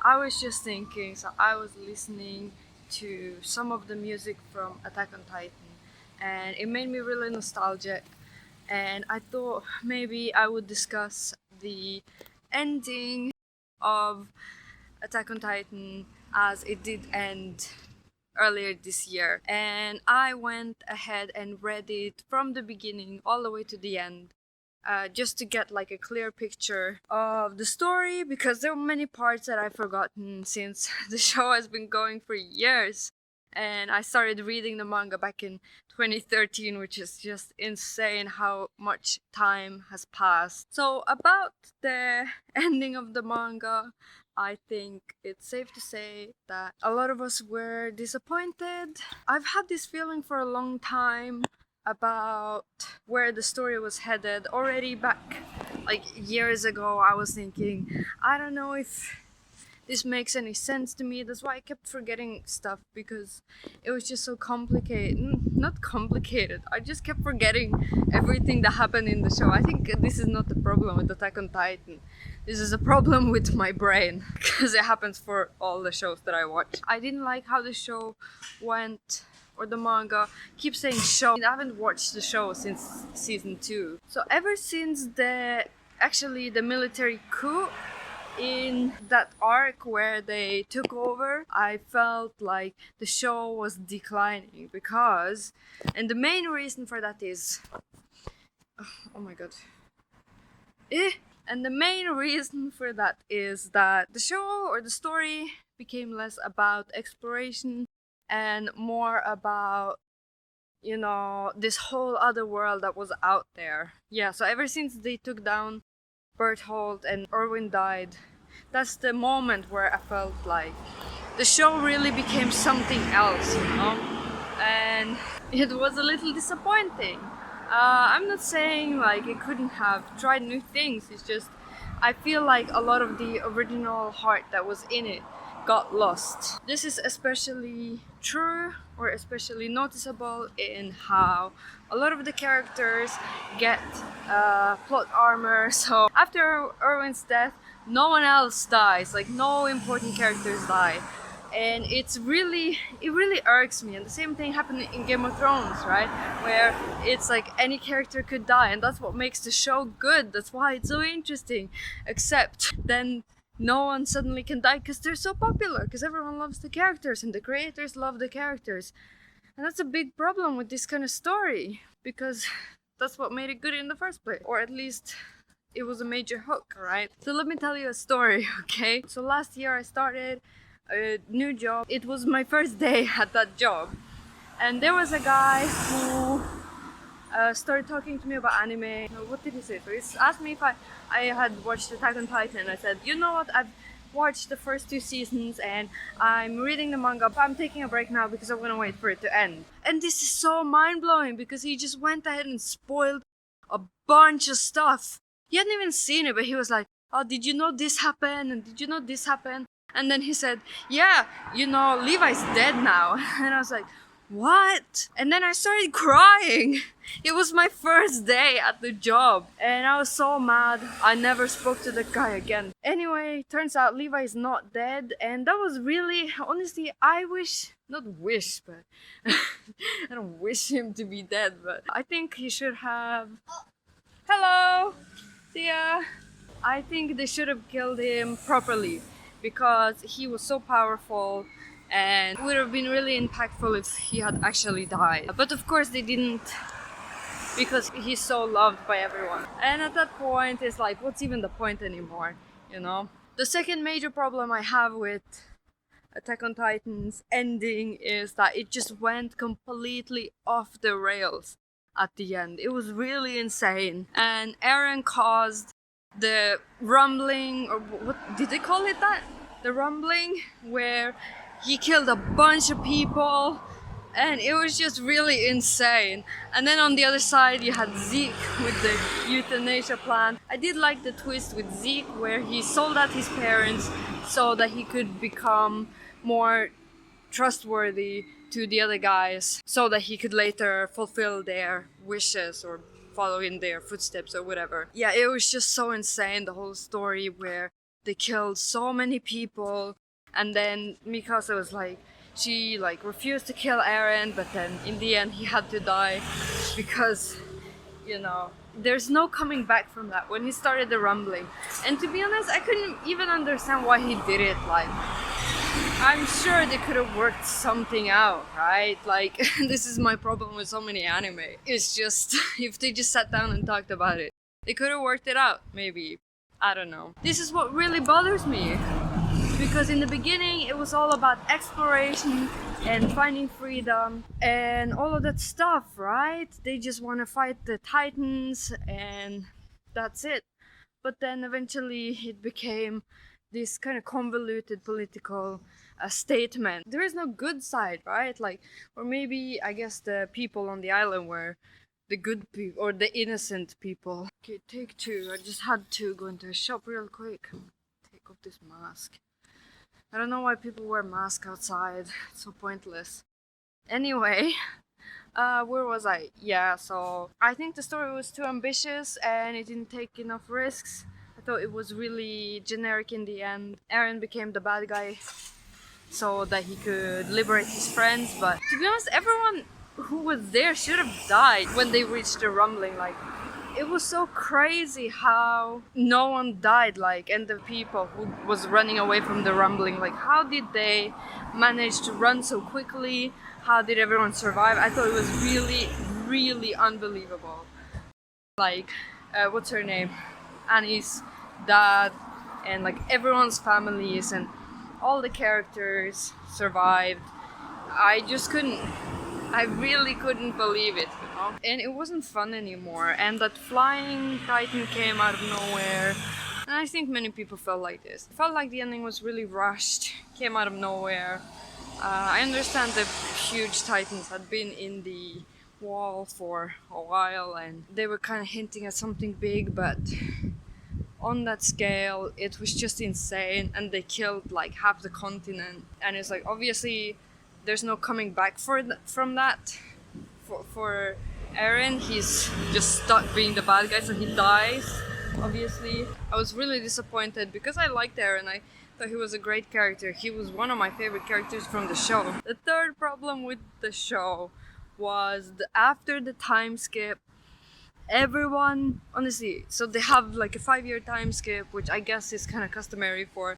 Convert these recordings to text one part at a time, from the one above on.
I was just thinking, so I was listening to some of the music from Attack on Titan, and it made me really nostalgic. And I thought maybe I would discuss the ending of Attack on Titan as it did end earlier this year. And I went ahead and read it from the beginning all the way to the end, just to get like a clear picture of the story, because there were many parts that I've forgotten since the show has been going for years. And I started reading the manga back in 2013, which is just insane how much time has passed. So, about the ending of the manga, I think it's safe to say that a lot of us were disappointed. I've had this feeling for a long time about where the story was headed. Already back like years ago, I was thinking, I don't know if this makes any sense to me. That's why I kept forgetting stuff, because it was just so complicated. Not complicated, I just kept forgetting everything that happened in the show. I think this is not the problem with Attack on Titan. This is a problem with my brain, because it happens for all the shows that I watch. I didn't like how the show went, or the manga. Keep saying show. I haven't watched the show since season 2. So ever since the military coup in that arc where they took over, I felt like the show was declining, because, and the main reason for that is, oh my god, and the main reason for that is that the show or the story became less about exploration and more about, this whole other world that was out there. Yeah, so ever since they took down Berthold and Erwin died, that's the moment where I felt like the show really became something else, And it was a little disappointing. I'm not saying like it couldn't have tried new things, it's just I feel like a lot of the original heart that was in it got lost. This is especially true, or especially noticeable, in how a lot of the characters get plot armor. So after Erwin's death, no one else dies, like no important characters die. And it really irks me. And the same thing happened in Game of Thrones, right? Where it's like any character could die, and that's what makes the show good. That's why it's so interesting. Except then no one suddenly can die because they're so popular, because everyone loves the characters and the creators love the characters. And that's a big problem with this kind of story, because that's what made it good in the first place. Or at least it was a major hook, right? So let me tell you a story, okay? So last year I started a new job. It was my first day at that job, and there was a guy who started talking to me about anime. What did he say? So he asked me if I had watched Attack on Titan, and I said, you know what, I've watched the first 2 seasons and I'm reading the manga, but I'm taking a break now because I want to wait for it to end. And this is so mind-blowing, because he just went ahead and spoiled a bunch of stuff. He hadn't even seen it, but he was like, oh, did you know this happened? And did you know this happened? And then he said, yeah, Levi's dead now. And I was like, what? And then I started crying. It was my first day at the job, and I was so mad. I never spoke to the guy again. Anyway, turns out Levi is not dead, and that was really, honestly, I wish, not wish, but I don't wish him to be dead, but I think he should have. Hello! See ya! I think they should have killed him properly, because he was so powerful and it would have been really impactful if he had actually died. But of course they didn't, because he's so loved by everyone. And at that point, it's like, what's even the point anymore, The second major problem I have with Attack on Titan's ending is that it just went completely off the rails at the end. It was really insane. And Eren caused the rumbling, or what did they call it, that? The rumbling, where he killed a bunch of people, and it was just really insane. And then on the other side you had Zeke with the euthanasia plan. I did like the twist with Zeke, where he sold out his parents so that he could become more trustworthy to the other guys, so that he could later fulfill their wishes or follow in their footsteps or whatever. Yeah, it was just so insane, the whole story where they killed so many people, and then Mikasa was like, she like refused to kill Eren, but then in the end he had to die because, you know, there's no coming back from that when he started the rumbling. And to be honest, I couldn't even understand why he did it. Like, I'm sure they could have worked something out, right? Like, this is my problem with so many anime. It's just, if they just sat down and talked about it, they could have worked it out, maybe. I don't know. This is what really bothers me. Because in the beginning, it was all about exploration and finding freedom and all of that stuff, right? They just want to fight the Titans and that's it. But then eventually it became this kind of convoluted political statement. There is no good side, right? Like, or maybe I guess the people on the island were the good people or the innocent people. Okay, take two. I just had to go into a shop real quick. Take off this mask. I don't know why people wear masks outside. It's so pointless. Anyway, where was I? Yeah, so I think the story was too ambitious and it didn't take enough risks. I thought it was really generic in the end. Eren became the bad guy so that he could liberate his friends, but to be honest, everyone who was there should have died when they reached the rumbling. Like, it was so crazy how no one died, like, and the people who was running away from the rumbling, like, how did they manage to run so quickly? How did everyone survive? I thought it was really, really unbelievable. Like, what's her name? Annie's dad, and like everyone's families and all the characters survived. I just couldn't, I really couldn't believe it, you know? And it wasn't fun anymore. And that flying titan came out of nowhere. And I think many people felt like this. It felt like the ending was really rushed, came out of nowhere. I understand the huge titans had been in the wall for a while and they were kind of hinting at something big, but on that scale it was just insane, and they killed like half the continent, and it's like obviously there's no coming back from that. For Eren, he's just stuck being the bad guy, so he dies, obviously. I was really disappointed because I liked Eren. I thought he was a great character. He was one of my favorite characters from the show. The third problem with the show was after the time skip, everyone, honestly, so they have like a 5-year time skip, which I guess is kind of customary for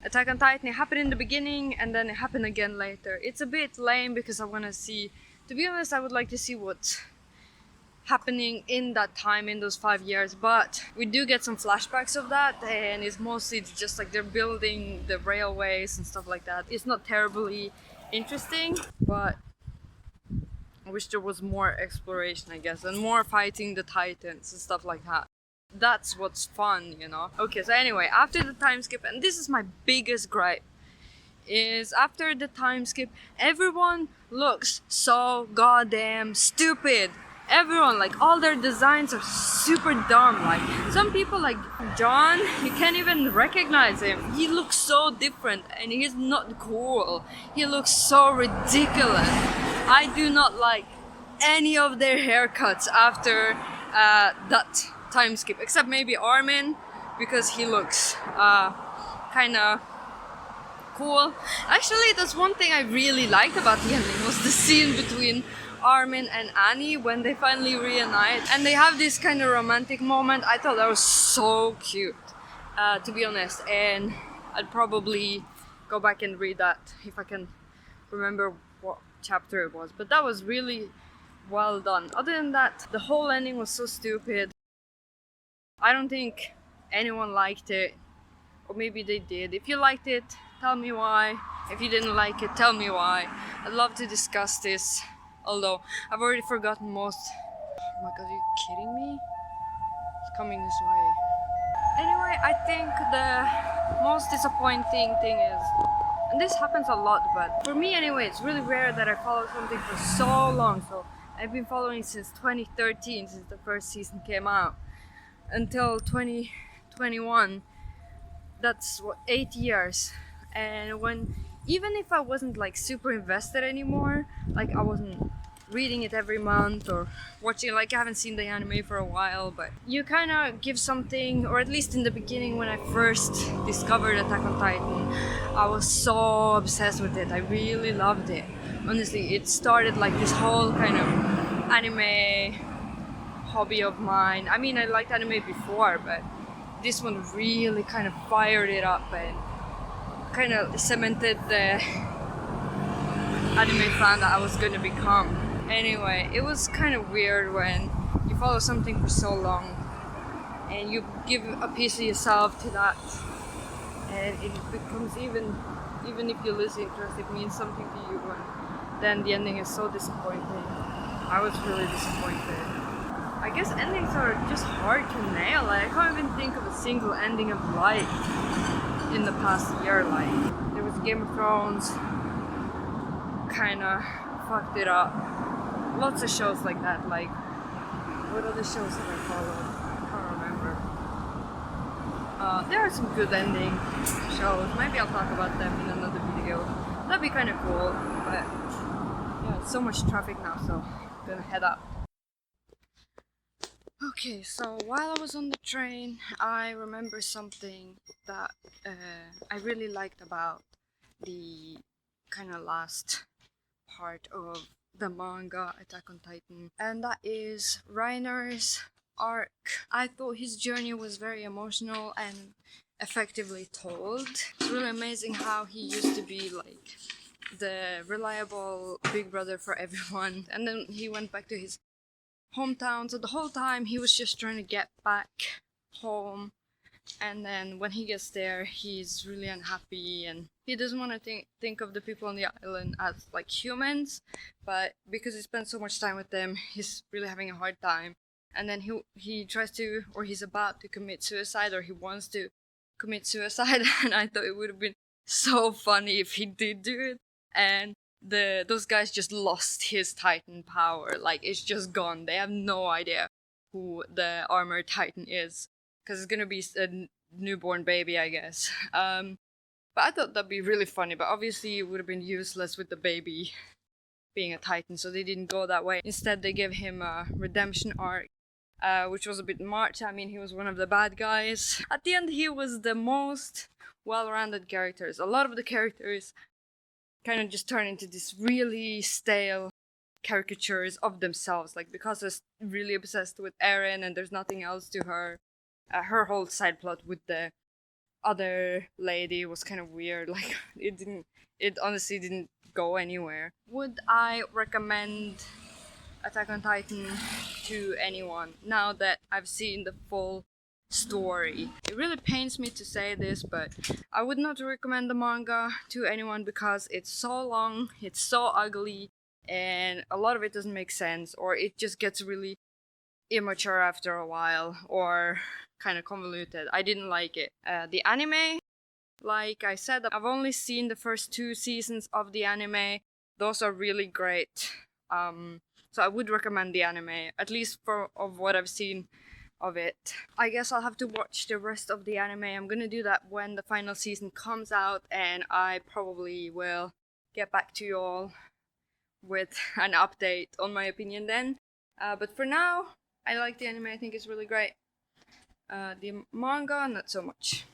Attack on Titan. It happened in the beginning and then it happened again later. It's a bit lame because I want to see, to be honest, I would like to see what's happening in that time, in those 5 years, but we do get some flashbacks of that, and it's mostly just like they're building the railways and stuff like that. It's not terribly interesting, but I wish there was more exploration, I guess, and more fighting the titans and stuff like that. That's what's fun, you know? Okay, so anyway, after the time skip, and this is my biggest gripe, is after the time skip, everyone looks so goddamn stupid. Everyone, like, all their designs are super dumb. Like, some people, like John, you can't even recognize him. He looks so different and he's not cool. He looks so ridiculous. I do not like any of their haircuts after that time skip, except maybe Armin, because he looks kind of cool. Actually, that's one thing I really liked about the ending, was the scene between Armin and Annie when they finally reunite and they have this kind of romantic moment. I thought that was so cute, to be honest, and I'd probably go back and read that if I can remember what chapter it was, but that was really well done. Other than that, the whole ending was so stupid. I don't think anyone liked it, or maybe they did. If you liked it, tell me why. If you didn't like it, tell me why. I'd love to discuss this, although I've already forgotten most. Oh my god, are you kidding me? It's coming this way. Anyway, I think the most disappointing thing is, and this happens a lot, but for me anyway, it's really rare that I follow something for so long. So I've been following since 2013, since the first season came out, until 2021. That's what, 8 years. And when, even if I wasn't like super invested anymore, like I wasn't reading it every month or watching. Like, I haven't seen the anime for a while, but you kind of give something, or at least in the beginning when I first discovered Attack on Titan, I was so obsessed with it. I really loved it. Honestly, it started like this whole kind of anime hobby of mine. I mean, I liked anime before, but this one really kind of fired it up and kind of cemented the anime fan that I was going to become. Anyway, it was kind of weird when you follow something for so long and you give a piece of yourself to that, and it becomes, even if you lose interest, it means something to you, and then the ending is so disappointing. I was really disappointed. I guess endings are just hard to nail. Like, I can't even think of a single ending I've liked in the past year. Like, there was Game of Thrones, kinda fucked it up. Lots of shows like that. Like, what other shows have I followed? I can't remember. There are some good ending shows. Maybe I'll talk about them in another video. That'd be kind of cool. But yeah, it's so much traffic now, so I'm gonna head up. Okay, so while I was on the train, I remember something that I really liked about the kind of last part of the manga Attack on Titan, and that is Reiner's arc. I thought his journey was very emotional and effectively told. It's really amazing how he used to be like the reliable big brother for everyone, and then he went back to his hometown, so the whole time he was just trying to get back home, and then when he gets there he's really unhappy and he doesn't want to think of the people on the island as like humans, but because he spends so much time with them he's really having a hard time. And then he tries to, or he's about to commit suicide, or he wants to commit suicide, and I thought it would have been so funny if he did do it, and those guys just lost his Titan power. Like, it's just gone. They have no idea who the armored Titan is, because it's gonna be a newborn baby, I guess. But I thought that'd be really funny, but obviously it would have been useless with the baby being a Titan, so they didn't go that way. Instead, they gave him a redemption arc, which was a bit much. I mean, he was one of the bad guys. At the end, he was the most well-rounded characters. A lot of the characters kind of just turn into this really stale caricatures of themselves, like because they're really obsessed with Eren and there's nothing else to her. Her whole side plot with the other lady was kind of weird. Like, it honestly didn't go anywhere. Would I recommend Attack on Titan to anyone now that I've seen the full story? It really pains me to say this, but I would not recommend the manga to anyone because it's so long, it's so ugly, and a lot of it doesn't make sense, or it just gets really immature after a while, or kind of convoluted. I didn't like it. The anime, like I said, I've only seen the first 2 seasons of the anime. Those are really great. So I would recommend the anime, at least of what I've seen of it. I guess I'll have to watch the rest of the anime. I'm gonna do that when the final season comes out, and I probably will get back to you all with an update on my opinion then. But for now, I like the anime. I think it's really great. The manga, not so much.